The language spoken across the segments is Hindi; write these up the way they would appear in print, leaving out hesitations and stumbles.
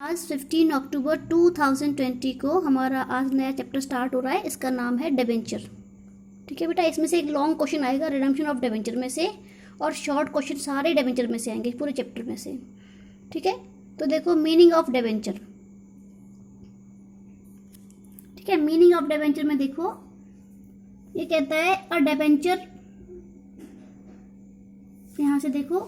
आज 15 अक्टूबर 2020 को हमारा आज नया चैप्टर स्टार्ट हो रहा है। इसका नाम है डिबेंचर। ठीक है बेटा, इसमें से एक लॉन्ग क्वेश्चन आएगा रिडम्पशन ऑफ डिबेंचर में से, और शॉर्ट क्वेश्चन सारे डिबेंचर में से आएंगे, पूरे चैप्टर में से। ठीक है, तो देखो मीनिंग ऑफ डिबेंचर। ठीक है, मीनिंग ऑफ डिबेंचर में देखो ये कहता है अ डिबेंचर, यहाँ से देखो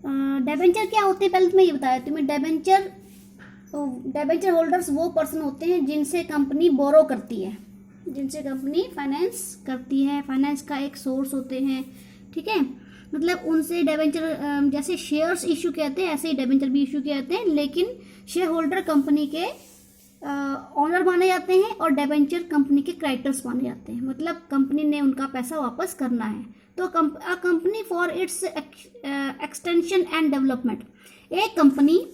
डिबेंचर क्या होते हैं पहले तो मैं ये बताया तुम्हें। डिबेंचर होल्डर्स वो पर्सन होते हैं जिनसे कंपनी बोरो करती है, जिनसे कंपनी फाइनेंस करती है, फाइनेंस का एक सोर्स होते हैं। ठीक है, मतलब उनसे डिबेंचर जैसे शेयर्स इशू कहते हैं ऐसे ही डिबेंचर भी इशू किए जाते हैं, लेकिन शेयर होल्डर कंपनी के ऑनर माने जाते हैं और डिबेंचर कंपनी के क्रेडिटर्स माने जाते हैं। मतलब कंपनी ने उनका पैसा वापस करना है। तो company for its extension and development, एक कंपनी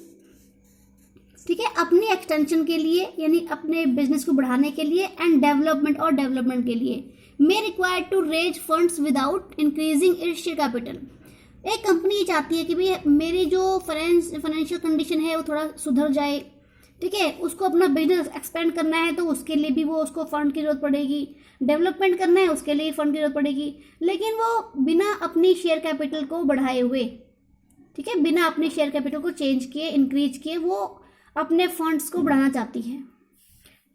ठीक है अपनी एक्सटेंशन के लिए यानी अपने बिजनेस को बढ़ाने के लिए एंड डेवलपमेंट के लिए may require to raise funds without increasing its share capital. एक कंपनी ये चाहती है कि भाई मेरी जो फाइनेंशियल कंडीशन है वो थोड़ा सुधर जाए। ठीक है, उसको अपना बिजनेस एक्सपेंड करना है तो उसके लिए भी वो उसको फंड की जरूरत पड़ेगी, डेवलपमेंट करना है उसके लिए फंड की जरूरत पड़ेगी, लेकिन वो बिना अपनी शेयर कैपिटल को बढ़ाए हुए, ठीक है, बिना अपने शेयर कैपिटल को चेंज किए इंक्रीज किए वो अपने फंड्स को बढ़ाना चाहती है।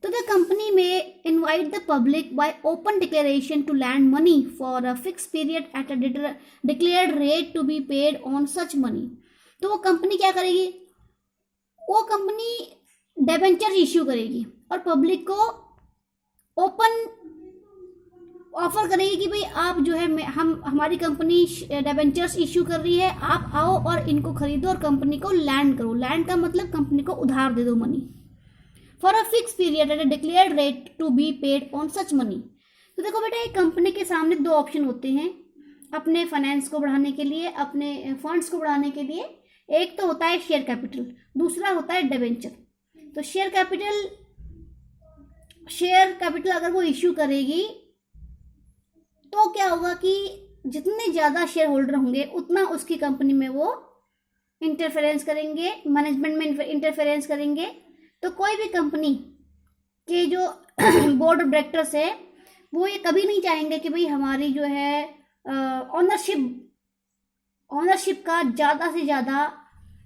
तो the company may invite the public by open declaration to land money for a fix period at a declared rate to be paid on such money. तो वो कंपनी क्या करेगी, वो कंपनी डिबेंचर इश्यू करेगी और पब्लिक को ओपन ऑफर करेगी कि भाई आप जो है हमारी कंपनी डिबेंचर्स इश्यू कर रही है, आप आओ और इनको खरीदो और कंपनी को लैंड करो। लैंड का मतलब कंपनी को उधार दे दो money for a fix period at a declared rate to be paid on such money. तो देखो बेटा, एक कंपनी के सामने दो ऑप्शन होते हैं अपने फाइनेंस को बढ़ाने के लिए, अपने फंड्स को बढ़ाने के लिए। एक तो होता है शेयर कैपिटल, दूसरा होता है डिबेंचर। तो शेयर कैपिटल अगर वो इश्यू करेगी तो क्या होगा कि जितने ज़्यादा शेयर होल्डर होंगे उतना उसकी कंपनी में वो इंटरफेरेंस करेंगे, मैनेजमेंट में इंटरफेरेंस करेंगे। तो कोई भी कंपनी के जो बोर्ड ऑफ डायरेक्टर्स है वो ये कभी नहीं चाहेंगे कि भाई हमारी जो है ऑनरशिप का ज़्यादा से ज़्यादा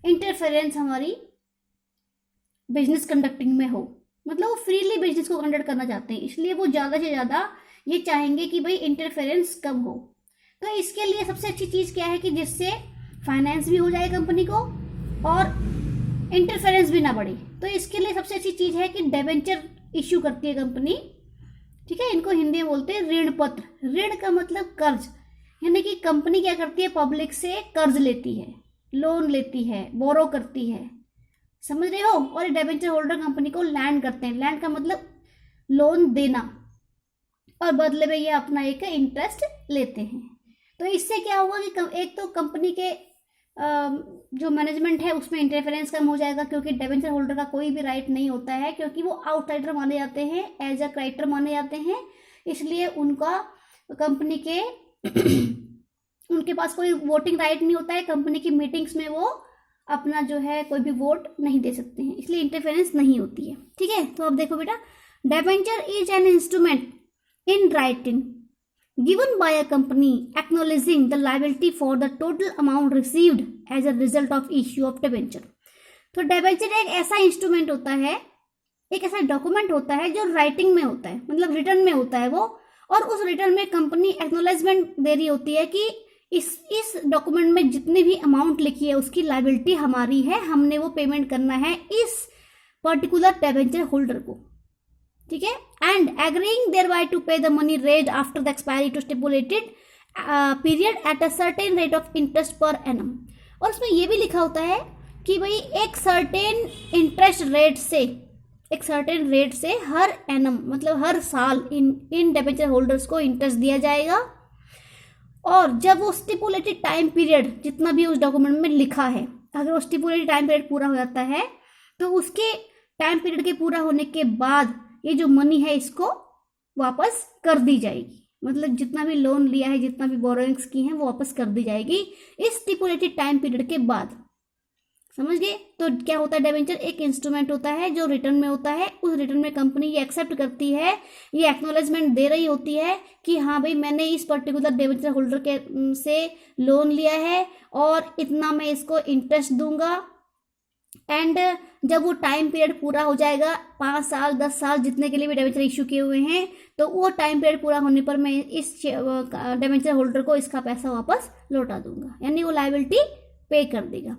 इंटरफेरेंस हमारी बिजनेस कंडक्टिंग में हो। मतलब वो फ्रीली बिजनेस को कंडक्ट करना चाहते हैं, इसलिए वो ज़्यादा से ज़्यादा ये चाहेंगे कि भाई इंटरफेरेंस कम हो। तो इसके लिए सबसे अच्छी चीज़ क्या है कि जिससे फाइनेंस भी हो जाए कंपनी को और इंटरफेरेंस भी ना बढ़े। तो इसके लिए सबसे अच्छी चीज़ है कि डिबेंचर इश्यू करती है कंपनी। ठीक है, इनको हिंदी में बोलते हैं ऋण पत्र। ऋण का मतलब कर्ज, यानी कि कंपनी क्या करती है, पब्लिक से कर्ज लेती है, लोन लेती है, बोरो करती है, समझ रहे हो। और डिबेंचर होल्डर कंपनी को लैंड करते हैं। लैंड का मतलब लोन देना और बदले में ये अपना एक इंटरेस्ट लेते हैं। तो इससे क्या होगा कि एक तो कंपनी के जो मैनेजमेंट है उसमें इंटरफेरेंस कम हो जाएगा, क्योंकि डिबेंचर होल्डर का कोई भी राइट नहीं होता है, क्योंकि वो आउटसाइडर माने जाते हैं, एज अ क्रेडिटर माने जाते हैं। इसलिए उनका कंपनी के उनके पास कोई वोटिंग राइट नहीं होता है। कंपनी की मीटिंग्स में वो अपना जो है कोई भी वोट नहीं दे सकते हैं, इसलिए इंटरफेरेंस नहीं होती है। ठीक है, तो अब देखो बेटा, debenture is an instrument in writing given by a company acknowledging the liability for the total amount received as a result of issue of debenture। तो डिबेंचर एक ऐसा इंस्ट्रूमेंट होता है, एक ऐसा डॉक्यूमेंट होता है जो राइटिंग में होता है, मतलब रिटर्न में होता है वो, और उस रिटर्न में कंपनी एक्नोलेजमेंट दे रही होती है कि इस डॉक्यूमेंट में जितनी भी अमाउंट लिखी है उसकी लाइबिलिटी हमारी है, हमने वो पेमेंट करना है इस पर्टिकुलर डिबेंचर होल्डर को। ठीक है, and agreeing thereby to pay the money raised after the expiry to stipulated period at a certain rate of interest per annum. और उसमें ये भी लिखा होता है कि भाई एक सर्टेन इंटरेस्ट रेट से हर एनम मतलब हर साल इन डिबेंचर होल्डर्स को इंटरेस्ट दिया जाएगा। और जब वो स्टिपुलेटेड टाइम पीरियड जितना भी उस डॉक्यूमेंट में लिखा है, अगर वो स्टिपुलेटेड टाइम पीरियड पूरा हो जाता है तो उसके टाइम पीरियड के पूरा होने के बाद ये जो मनी है इसको वापस कर दी जाएगी। मतलब जितना भी लोन लिया है, जितना भी बोरोइंग्स की हैं वो वापस कर दी जाएगी इस स्टिपुलेटेड टाइम पीरियड के बाद। समझ गए? तो क्या होता है डिबेंचर? एक इंस्ट्रूमेंट होता है जो रिटर्न में होता है, उस रिटर्न में कंपनी ये एक्सेप्ट करती है, ये एक्नॉलेजमेंट दे रही होती है कि हाँ भाई मैंने इस पर्टिकुलर डिबेंचर होल्डर के से लोन लिया है और इतना मैं इसको इंटरेस्ट दूंगा, एंड जब वो टाइम पीरियड पूरा हो जाएगा 5 साल 10 साल जितने के लिए भी डिबेंचर इशू किए हुए हैं, तो वो टाइम पीरियड पूरा होने पर मैं इस डिबेंचर होल्डर को इसका पैसा वापस लौटा दूंगा, यानी वो लायबिलिटी पे कर देगा।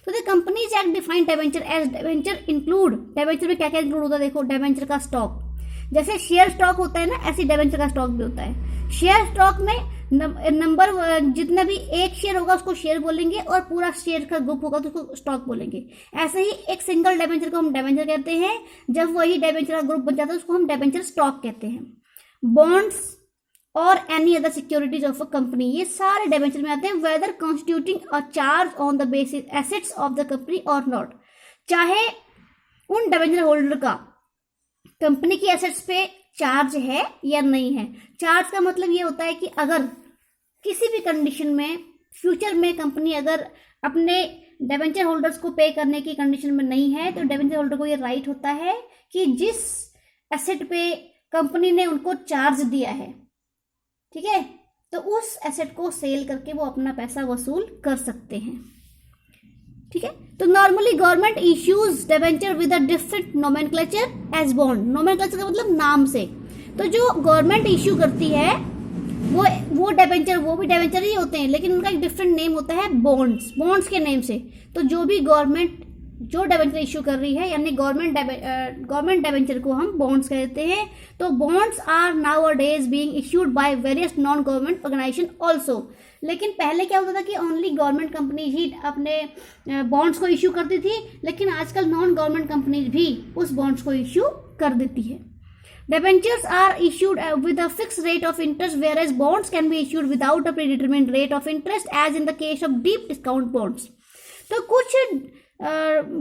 तो the companies act define debenture as debenture include, debenture में क्या क्या इंक्लूड होता है? देखो, डिबेंचर का स्टॉक, जैसे शेयर स्टॉक होता है ना, ऐसे डिबेंचर का स्टॉक भी होता है। शेयर स्टॉक में नंबर जितना भी एक शेयर होगा उसको शेयर बोलेंगे और पूरा शेयर का ग्रुप होगा तो उसको स्टॉक बोलेंगे। ऐसे ही एक सिंगल डिबेंचर को हम डिबेंचर कहते हैं, जब वही डिबेंचर का ग्रुप बन जाता है उसको हम डिबेंचर स्टॉक कहते हैं। बॉन्ड्स और any other securities of a company, ये सारे डिबेंचर में आते हैं। Whether constituting a charge on the basis assets of the company or not, चाहे उन डिबेंचर होल्डर का कंपनी की एसेट्स पे चार्ज है या नहीं है। चार्ज का मतलब ये होता है कि अगर किसी भी कंडीशन में फ्यूचर में कंपनी अगर अपने डिबेंचर होल्डर्स को पे करने की कंडीशन में नहीं है, तो डिबेंचर होल्डर को ये राइट होता है कि जिस एसेट पे कंपनी ने उनको चार्ज दिया है, ठीक है, तो उस एसेट को सेल करके वो अपना पैसा वसूल कर सकते हैं। ठीक है, तो normally government issues debenture with a different nomenclature as bond. Nomenclature का मतलब नाम से, तो जो गवर्नमेंट इश्यू करती है वो डिबेंचर, वो भी डिबेंचर ही होते हैं, लेकिन उनका एक डिफरेंट नेम होता है बॉन्ड्स के नेम से। तो जो भी गवर्नमेंट जो डिबेंचर इश्यू कर रही है, यानी गवर्नमेंट डिबेंचर को हम बॉन्ड्स कहते हैं। तो bonds are nowadays being issued by various non government organization also. लेकिन पहले क्या होता था कि ओनली गवर्नमेंट कंपनी ही अपने बॉन्ड्स को इश्यू करती थी, लेकिन आजकल नॉन गवर्नमेंट कंपनीज भी उस बॉन्ड्स को इश्यू कर देती है। Debentures are issued with a fixed rate of interest, whereas bonds can be issued without a predetermined rate of interest, as in the case of deep discount bonds. तो कुछ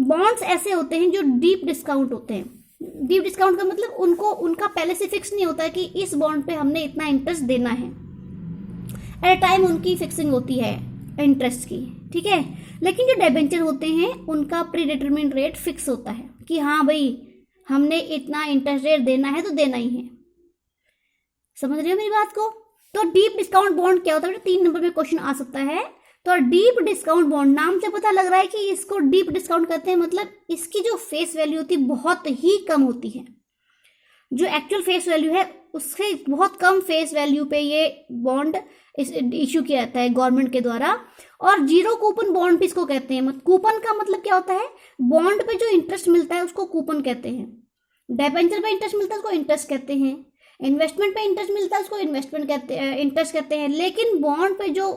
बॉन्ड्स ऐसे होते हैं जो डीप डिस्काउंट होते हैं। डीप डिस्काउंट का मतलब उनका पहले से फिक्स नहीं होता है कि इस बॉन्ड पे हमने इतना इंटरेस्ट देना है। एट अ टाइम उनकी फिक्सिंग होती है इंटरेस्ट की, ठीक है। लेकिन जो डिबेंचर होते हैं उनका प्रीडिटरमिन्ड रेट फिक्स होता है कि हाँ भाई हमने इतना इंटरेस्ट रेट देना है तो देना ही है। समझ रहे हो मेरी बात को? तो डीप डिस्काउंट बॉन्ड क्या होता है? 3 नंबर में क्वेश्चन आ सकता है। तो डीप डिस्काउंट बॉन्ड, नाम से पता लग रहा है कि इसको डीप डिस्काउंट कहते हैं, मतलब इसकी जो फेस वैल्यू होती है बहुत ही कम होती है। जो एक्चुअल फेस वैल्यू है उससे बहुत कम फेस वैल्यू पे ये बॉन्ड इश्यू किया जाता है गवर्नमेंट के द्वारा। और जीरो कूपन बॉन्ड भी इसको कहते हैं। कूपन का मतलब क्या होता है? बॉन्ड पे जो इंटरेस्ट मिलता है उसको कूपन कहते हैं। डिबेंचर पे इंटरेस्ट मिलता है उसको इंटरेस्ट कहते हैं। इन्वेस्टमेंट पे इंटरेस्ट मिलता है उसको इन्वेस्टमेंट कहते हैं, इंटरेस्ट कहते हैं। लेकिन बॉन्ड पे जो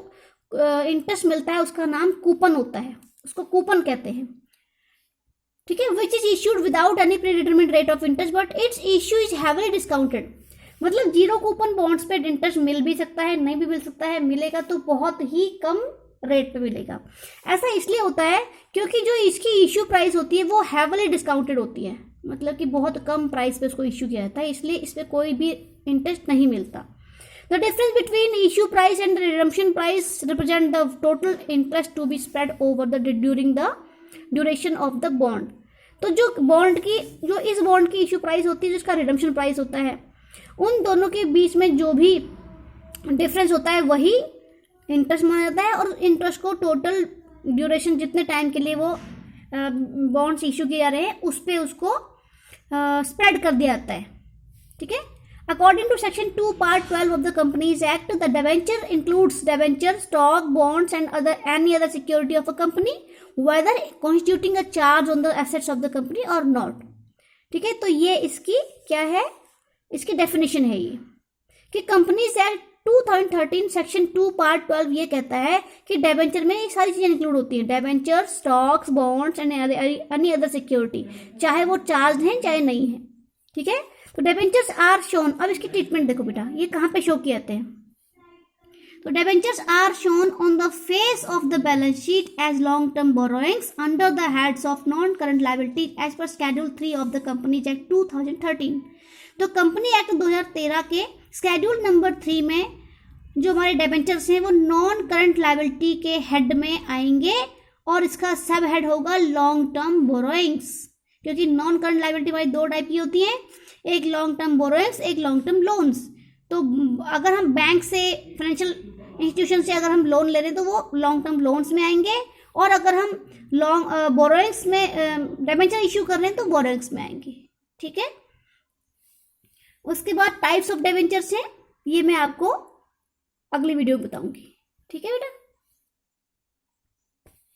इंटरेस्ट मिलता है उसका नाम कूपन होता है, उसको कूपन कहते हैं। ठीक है, which is issued without any predetermined rate of interest but its issue is heavily discounted. मतलब जीरो कूपन बॉन्ड्स पे इंटरेस्ट मिल भी सकता है, नहीं भी मिल सकता है, मिलेगा तो बहुत ही कम रेट पे मिलेगा। ऐसा इसलिए होता है क्योंकि जो इसकी इश्यू प्राइस होती है वो हैवीली डिस्काउंटेड होती है, मतलब कि बहुत कम प्राइस पे उसको इश्यू किया जाता है, इसलिए इस पर कोई भी इंटरेस्ट नहीं मिलता। The difference between issue price and redemption price represent the total interest to be spread over the during the duration of the bond. तो जो इस बॉन्ड की इश्यू प्राइस होती है, जिसका रिडम्पशन प्राइस होता है, उन दोनों के बीच में जो भी डिफरेंस होता है वही इंटरेस्ट माना जाता है। और इंटरेस्ट को टोटल ड्यूरेशन जितने टाइम के लिए वो बॉन्ड्स इश्यू किए जा रहे हैं उस पर उसको स्प्रेड कर दिया जाता है। ठीक है, according to section 2 part 12 of the companies act, the debenture includes debenture, stock, bonds and any other security of a company whether constituting a charge on the assets of the company or not. ठीक है, तो ये इसकी क्या है, इसकी डेफिनेशन है ये कि कंपनीज एक्ट 2013 सेक्शन 2 पार्ट 12 ये कहता है कि डिबेंचर में ये सारी चीजें इंक्लूड होती हैं, debenture, stocks, bonds and any other security, चाहे वो चार्ज हैं चाहे नहीं है। ठीक है, तो डिबेंचर्स आर शोन, अब इसकी ट्रीटमेंट देखो बेटा, ये कहाँ पे शो किए जाते हैं। तो debentures are shown on the face of the balance sheet as long term borrowings under the heads of non current liability as per schedule 3 of the companies act 2013। तो कंपनी एक्ट 2013 के शेड्यूल नंबर 3 में जो हमारे डिबेंचर्स हैं वो नॉन करंट लायबिलिटी के हेड में आएंगे और इसका सब हेड होगा लॉन्ग टर्म बोरोइंग्स, क्योंकि नॉन करंट लायबिलिटी हमारी दो टाइप की होती हैं, एक लॉन्ग टर्म बोरोइंग्स, एक लॉन्ग टर्म लोन्स। तो अगर हम बैंक से, फाइनेंशियल इंस्टीट्यूशन से अगर हम लोन ले रहे हैं तो वो लॉन्ग टर्म लोन्स में आएंगे, और अगर हम लॉन्ग बोरोइंग्स में डिबेंचर इशू कर रहे हैं तो बोरोइंग्स में आएंगे। ठीक है, उसके बाद टाइप्स ऑफ डिबेंचर्स हैं, ये मैं आपको अगली वीडियो में बताऊंगी। ठीक है बेटा।